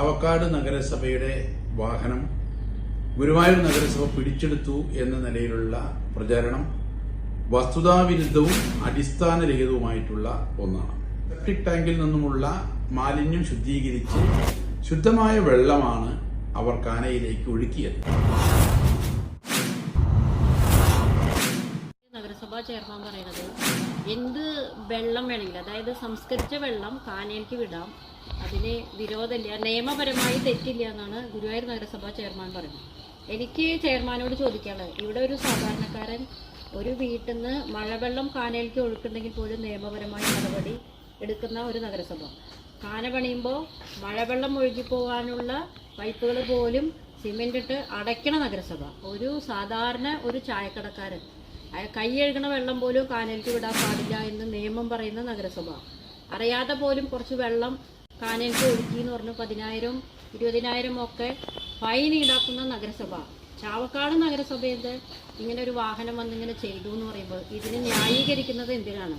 ചാവക്കാട് നഗരസഭയുടെ വാഹനം ഗുരുവായൂർ നഗരസഭ പിടിച്ചെടുത്തു എന്ന നിലയിലുള്ള പ്രചാരണം വസ്തുതാവിരുദ്ധവും അടിസ്ഥാനരഹിതവുമായിട്ടുള്ള ഒന്നാണ്. സെപ്റ്റിക് ടാങ്കിൽ നിന്നുമുള്ള മാലിന്യം ശുദ്ധീകരിച്ച് ശുദ്ധമായ വെള്ളമാണ് അവർ കാനയിലേക്ക് ഒഴുക്കിയത്. നഗരസഭാ ചെയർമാൻ പറയുന്നത് എന്ത് വെള്ളം വേണമെങ്കിലും, അതായത് സംസ്കരിച്ച വെള്ളം കാനയിലേക്ക് വിടാം, അതിന് വിരോധമില്ല, നിയമപരമായി തെറ്റില്ല എന്നാണ് ഗുരുവായൂർ നഗരസഭാ ചെയർമാൻ പറയുന്നത്. എനിക്ക് ചെയർമാനോട് ചോദിക്കാനുള്ളത്, ഇവിടെ ഒരു സാധാരണക്കാരൻ ഒരു വീട്ടിൽ നിന്ന് മഴവെള്ളം കാനയിലേക്ക് ഒഴുക്കുണ്ടെങ്കിൽ പോലും നിയമപരമായ നടപടി എടുക്കുന്ന ഒരു നഗരസഭ, കാന പണിയുമ്പോൾ മഴവെള്ളം ഒഴുകിപ്പോകാനുള്ള പൈപ്പുകൾ പോലും സിമെന്റ് ഇട്ട് അടയ്ക്കണ നഗരസഭ, ഒരു സാധാരണ ഒരു ചായക്കടക്കാരൻ കൈ കഴുകണ വെള്ളം പോലും കാനയിലേക്ക് വിടാൻ പാടില്ല എന്ന് നിയമം പറയുന്ന നഗരസഭ, അറിയാതെ പോലും കുറച്ച് വെള്ളം കാനയിലേക്ക് ഒഴുക്കി എന്ന് പറഞ്ഞ് 10,000 20,000 ഒക്കെ ഫൈൻ ഈടാക്കുന്ന നഗരസഭ. ചാവക്കാട് നഗരസഭയിൽ ഇങ്ങനെ ഒരു വാഹനം വന്നിങ്ങനെ ചെയ്തു എന്ന് പറയുമ്പോൾ ഇതിനെ ന്യായീകരിക്കുന്നത് എന്തിനാണ്?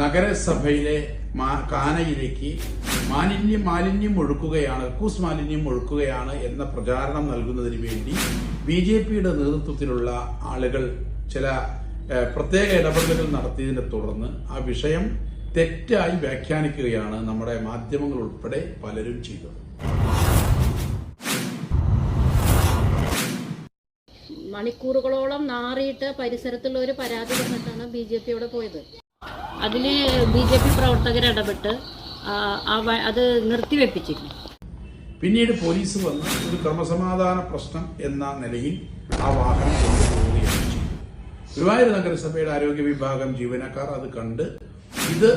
നഗരസഭയിലെ കാനയിലേക്ക് മാലിന്യം ഒഴുക്കുകയാണ്, കക്കൂസ് മാലിന്യം ഒഴുക്കുകയാണ് എന്ന പ്രചാരണം നൽകുന്നതിന് വേണ്ടി ബിജെപിയുടെ നേതൃത്വത്തിലുള്ള ആളുകൾ ചില പ്രത്യേക ഇടപെടലുകൾ നടത്തിയതിനെ തുടർന്ന് ആ വിഷയം തെറ്റായി വ്യാഖ്യാനിക്കുകയാണ് നമ്മുടെ മാധ്യമങ്ങൾ ഉൾപ്പെടെ പലരും ചെയ്തത്. മണിക്കൂറുകളോളം നാറിയിട്ട് പരിസരത്തുള്ള ഒരു പരാതി പറഞ്ഞിട്ടാണ് BJP അവിടെ പോയത്. അതിൽ BJP പ്രവർത്തകർ ഇടപെട്ട് അത് നിർത്തിവെപ്പിച്ചിരുന്നു. പിന്നീട് പോലീസ് വന്ന് ഒരു ക്രമസമാധാന പ്രശ്നം എന്ന നിലയിൽ ആ വാഹനം കൊണ്ടുപോവുകയാണ് ചെയ്തു. ഗുരുവായൂർ നഗരസഭയുടെ ആരോഗ്യ വിഭാഗം ജീവനക്കാർ അത് കണ്ട് ഇത്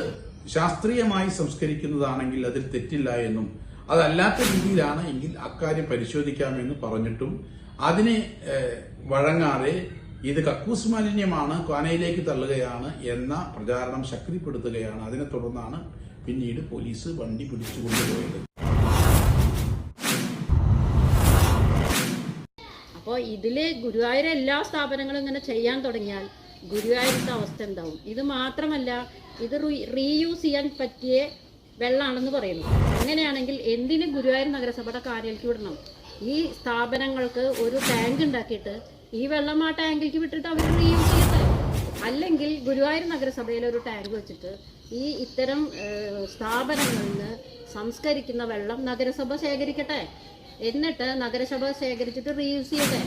ശാസ്ത്രീയമായി സംസ്കരിക്കുന്നതാണെങ്കിൽ അതിൽ തെറ്റില്ല എന്നും അതല്ലാത്ത രീതിയിലാണ് എങ്കിൽ അക്കാര്യം പരിശോധിക്കാമെന്ന് പറഞ്ഞിട്ടും അതിനെ വഴങ്ങാതെ ഇത് കക്കൂസ് മാലിന്യമാണ്, കാനയിലേക്ക് തള്ളുകയാണ് എന്ന പ്രചാരണം ശക്തിപ്പെടുത്തുകയാണ്. അതിനെ തുടർന്നാണ് പിന്നീട് പോലീസ് വണ്ടി പിടിച്ചുകൊണ്ടുപോയത്. അപ്പോൾ ഇതില് ഗുരുവായൂർ എല്ലാ സ്ഥാപനങ്ങളും ഇങ്ങനെ ചെയ്യാൻ തുടങ്ങിയാൽ ഗുരുവായൂരത്തെ അവസ്ഥ എന്താവും? ഇത് മാത്രമല്ല, ഇത് റീയൂസ് ചെയ്യാൻ പറ്റിയ വെള്ളമാണെന്ന് പറയുന്നു. അങ്ങനെയാണെങ്കിൽ എന്തിന് ഗുരുവായൂർ നഗരസഭയുടെ കാനയിലേക്ക് വിടണം? ഈ സ്ഥാപനങ്ങൾക്ക് ഒരു ടാങ്ക് ഉണ്ടാക്കിയിട്ട് ഈ വെള്ളം ആ ടാങ്കിലേക്ക് വിട്ടിട്ട് അവർ റീയൂസ് ചെയ്യട്ടെ. അല്ലെങ്കിൽ ഗുരുവായൂർ നഗരസഭയിൽ ഒരു ടാങ്ക് വെച്ചിട്ട് ഈ ഇത്തരം സ്ഥാപനങ്ങളിൽ നിന്ന് സംസ്കരിക്കുന്ന വെള്ളം നഗരസഭ ശേഖരിക്കട്ടെ. എന്നിട്ട് നഗരസഭ ശേഖരിച്ചിട്ട് റീയൂസ് ചെയ്യട്ടെ.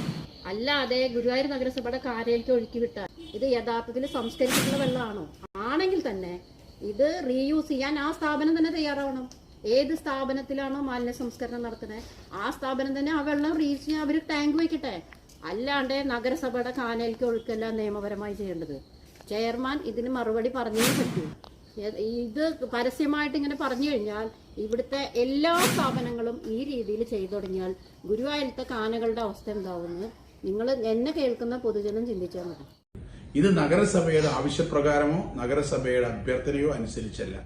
അല്ലാതെ ഗുരുവായൂർ നഗരസഭയുടെ കാനയിലേക്ക് ഒഴുക്കി വിട്ടാൽ ഇത് യഥാർത്ഥത്തിൽ സംസ്കരിച്ചിട്ടുള്ള വെള്ളമാണോ? ആണെങ്കിൽ തന്നെ ഇത് റീയൂസ് ചെയ്യാൻ ആ സ്ഥാപനം തന്നെ തയ്യാറാവണം. ഏത് സ്ഥാപനത്തിലാണോ മാലിന്യ സംസ്കരണം നടത്തുന്നത് ആ സ്ഥാപനം തന്നെ ആ വെള്ളം റീയൂസ് ചെയ്യാൻ അവർ ടാങ്ക് വയ്ക്കട്ടെ. അല്ലാണ്ട് നഗരസഭയുടെ കാനയിലേക്ക് ഒഴുക്കല്ല നിയമപരമായി ചെയ്യേണ്ടത്. ചെയർമാൻ ഇതിന് മറുപടി പറഞ്ഞേ പറ്റൂ. ഇത് പരസ്യമായിട്ട് ഇങ്ങനെ പറഞ്ഞു കഴിഞ്ഞാൽ ഇവിടുത്തെ എല്ലാ സ്ഥാപനങ്ങളും ഈ രീതിയിൽ ചെയ്തു തുടങ്ങിയാൽ ഗുരുവായൂരത്തെ കാനകളുടെ അവസ്ഥ എന്താവുമെന്ന് നിങ്ങൾ എന്നെ കേൾക്കുന്ന പൊതുജനം ചിന്തിച്ചാൽ മതി. ഇത് നഗരസഭയുടെ ആവശ്യപ്രകാരമോ നഗരസഭയുടെ അഭ്യർത്ഥനയോ അനുസരിച്ചല്ല.